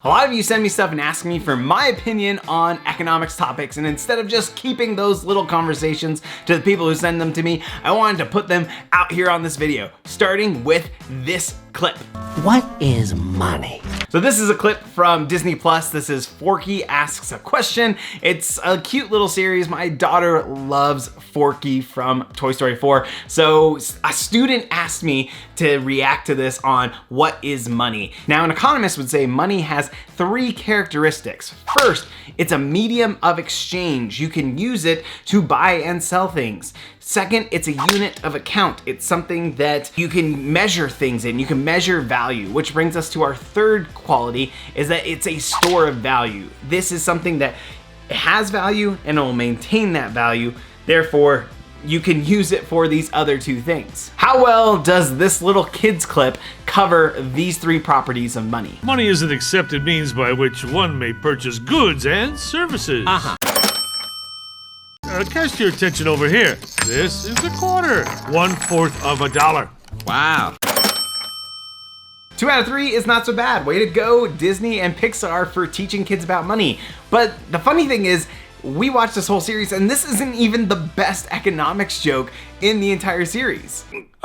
A lot of you send me stuff and ask me for my opinion on economics topics, and instead of just keeping those little conversations to the people who send them to me, I wanted to put them out here on this video, starting with this clip. What is money? So this is a clip from Disney Plus. This is Forky Asks a Question. It's a cute little series. My daughter loves Forky from Toy Story 4. So a student asked me to react to this on what is money. Now an economist would say money has three characteristics. First, it's a medium of exchange. You can use it to buy and sell things. Second, it's a unit of account. It's something that you can measure things in. You can measure value, which brings us to our third quality, is that it's a store of value. This is something that has value and it will maintain that value. Therefore, you can use it for these other two things. How well does this little kids clip cover these three properties of money? Money is an accepted means by which one may purchase goods and services. Cast your attention over here. This is a quarter, 1/4 of a dollar. Wow. 2 out of 3 is not so bad. Way to go, Disney and Pixar, for teaching kids about money. But the funny thing is, we watched this whole series and this isn't even the best economics joke in the entire series.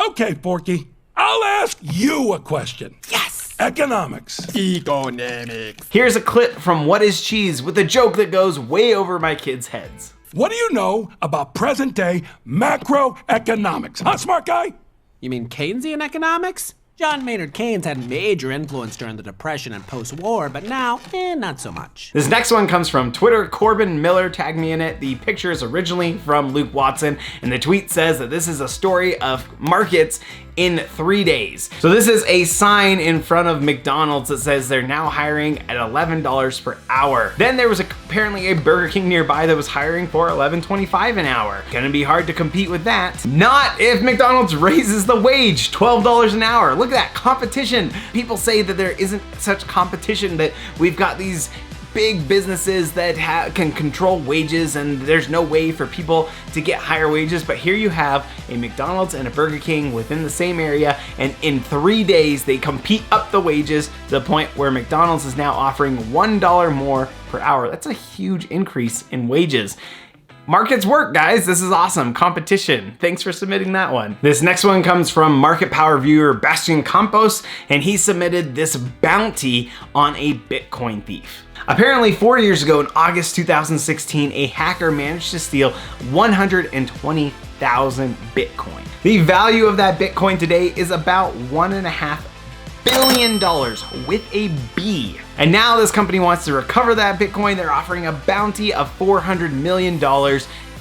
Okay, Forky, I'll ask you a question. Yes! Economics. Economics. Here's a clip from What is Cheese with a joke that goes way over my kids' heads. What do you know about present-day macroeconomics? Huh, smart guy? You mean Keynesian economics? John Maynard Keynes had major influence during the Depression and post-war, but now, not so much. This next one comes from Twitter. Corbin Miller tagged me in it. The picture is originally from Luke Watson, and the tweet says that this is a story of markets in 3 days. So this is a sign in front of McDonald's that says they're now hiring at $11 per hour. Then there was apparently a Burger King nearby that was hiring for $11.25 an hour. Gonna be hard to compete with that. Not if McDonald's raises the wage, $12 an hour. Look at that competition. People say that there isn't such competition, that we've got these big businesses that can control wages and there's no way for people to get higher wages, but here you have a McDonald's and a Burger King within the same area, and in 3 days they compete up the wages to the point where McDonald's is now offering $1 more per hour. That's a huge increase in wages. Markets work, guys. This is awesome. Competition. Thanks for submitting that one. This next one comes from Market Power viewer Bastian Campos, and he submitted this bounty on a Bitcoin thief. Apparently 4 years ago in August 2016, a hacker managed to steal 120,000 Bitcoin. The value of that Bitcoin today is about $1.5 billion with a B. And now this company wants to recover that Bitcoin. They're offering a bounty of $400 million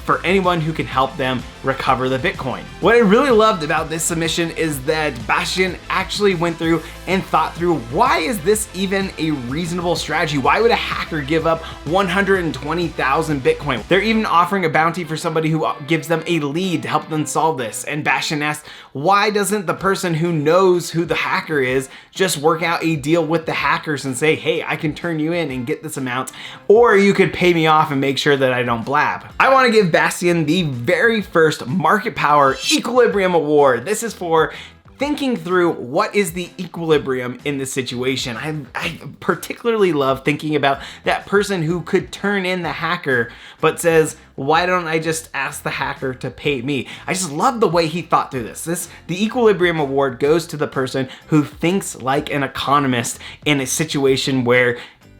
for anyone who can help them recover the Bitcoin. What I really loved about this submission is that Bastian actually went through and thought through, why is this even a reasonable strategy? Why would a hacker give up 120,000 Bitcoin? They're even offering a bounty for somebody who gives them a lead to help them solve this. And Bastian asked, why doesn't the person who knows who the hacker is just work out a deal with the hackers and say, hey, I can turn you in and get this amount, or you could pay me off and make sure that I don't blab. I wanna give Bastian the very first Market Power Equilibrium Award. This is for thinking through what is the equilibrium in this situation. I particularly love thinking about that person who could turn in the hacker but says, why don't I just ask the hacker to pay me? I just love the way he thought through this. The Equilibrium Award goes to the person who thinks like an economist in a situation where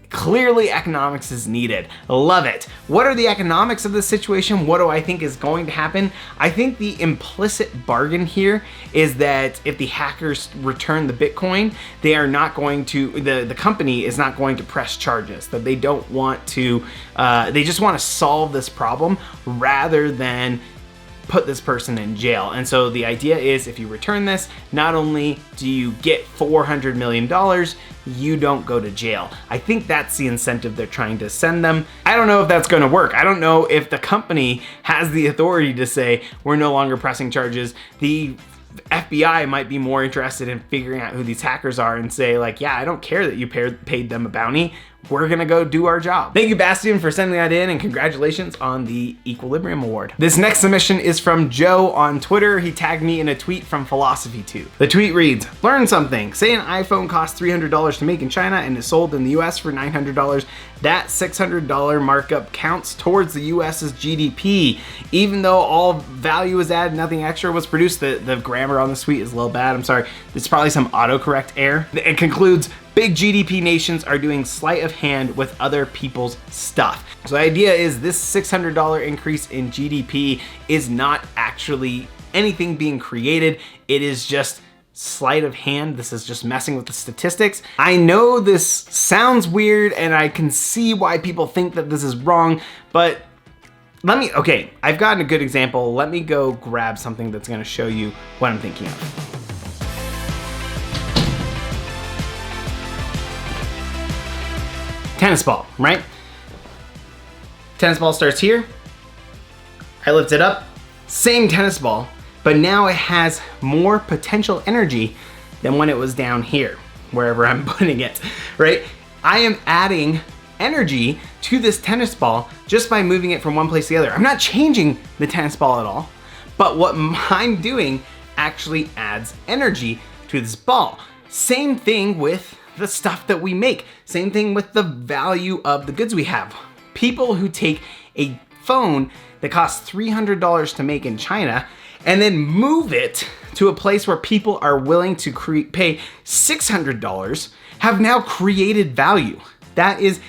clearly economics is needed. Love it. What are the economics of this situation? What do I think is going to happen? I think the implicit bargain here is that if the hackers return the Bitcoin, they are not going to, the company is not going to press charges, that they don't want to, they just want to solve this problem rather than put this person in jail. And so the idea is, if you return this, not only do you get $400 million, you don't go to jail. I think that's the incentive they're trying to send them. I don't know if that's gonna work. I don't know if the company has the authority to say, we're no longer pressing charges. The FBI might be more interested in figuring out who these hackers are and say like, yeah, I don't care that you paid them a bounty. We're gonna go do our job. Thank you, Bastian, for sending that in, and congratulations on the Equilibrium Award. This next submission is from Joe on Twitter. He tagged me in a tweet from PhilosophyTube. The tweet reads, learn something. Say an iPhone costs $300 to make in China and is sold in the US for $900. That $600 markup counts towards the US's GDP. Even though all value is added, nothing extra was produced. The grammar on the tweet is a little bad. I'm sorry. It's probably some autocorrect error. It concludes, big GDP nations are doing sleight of hand with other people's stuff. So the idea is this $600 increase in GDP is not actually anything being created. It is just sleight of hand. This is just messing with the statistics. I know this sounds weird and I can see why people think that this is wrong, but okay, I've gotten a good example. Let me go grab something that's gonna show you what I'm thinking of. Tennis ball, right? Tennis ball starts here. I lift it up, same tennis ball, but now it has more potential energy than when it was down here, wherever I'm putting it, right? I am adding energy to this tennis ball just by moving it from one place to the other. I'm not changing the tennis ball at all, but what I'm doing actually adds energy to this ball. Same thing with the stuff that we make. Same thing with the value of the goods we have. People who take a phone that costs $300 to make in China and then move it to a place where people are willing to pay $600 have now created value. That is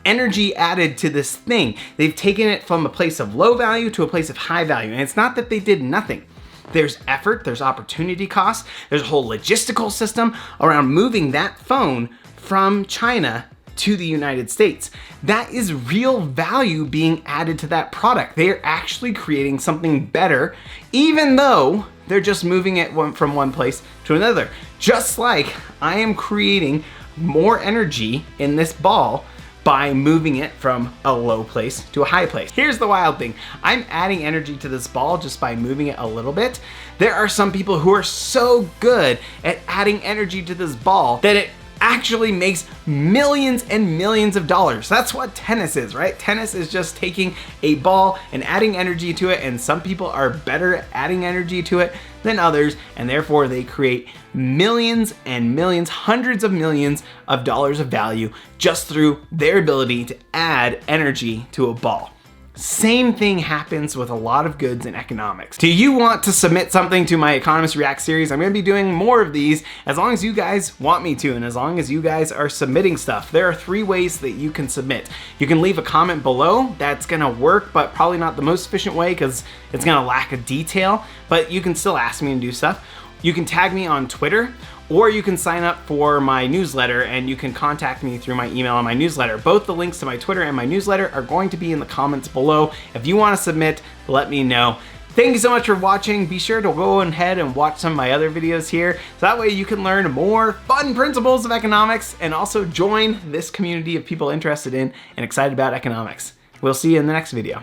energy added to this thing. They've taken it from a place of low value to a place of high value. And it's not that they did nothing. There's effort, there's opportunity costs, there's a whole logistical system around moving that phone from China to the United States. That is real value being added to that product. They are actually creating something better, even though they're just moving it from one place to another. Just like I am creating more energy in this ball by moving it from a low place to a high place. Here's the wild thing. I'm adding energy to this ball just by moving it a little bit. There are some people who are so good at adding energy to this ball that it actually makes millions and millions of dollars. That's what tennis is, right? Tennis is just taking a ball and adding energy to it, and some people are better at adding energy to it than others, and therefore they create millions and millions, hundreds of millions of dollars of value just through their ability to add energy to a ball. Same thing happens with a lot of goods in economics. Do you want to submit something to my Economist React series? I'm gonna be doing more of these as long as you guys want me to, and as long as you guys are submitting stuff. There are 3 ways that you can submit. You can leave a comment below. That's gonna work, but probably not the most efficient way because it's gonna lack a detail, but you can still ask me to do stuff. You can tag me on Twitter, or you can sign up for my newsletter and you can contact me through my email and my newsletter. Both the links to my Twitter and my newsletter are going to be in the comments below. If you want to submit, let me know. Thank you so much for watching. Be sure to go ahead and watch some of my other videos here, so that way you can learn more fun principles of economics and also join this community of people interested in and excited about economics. We'll see you in the next video.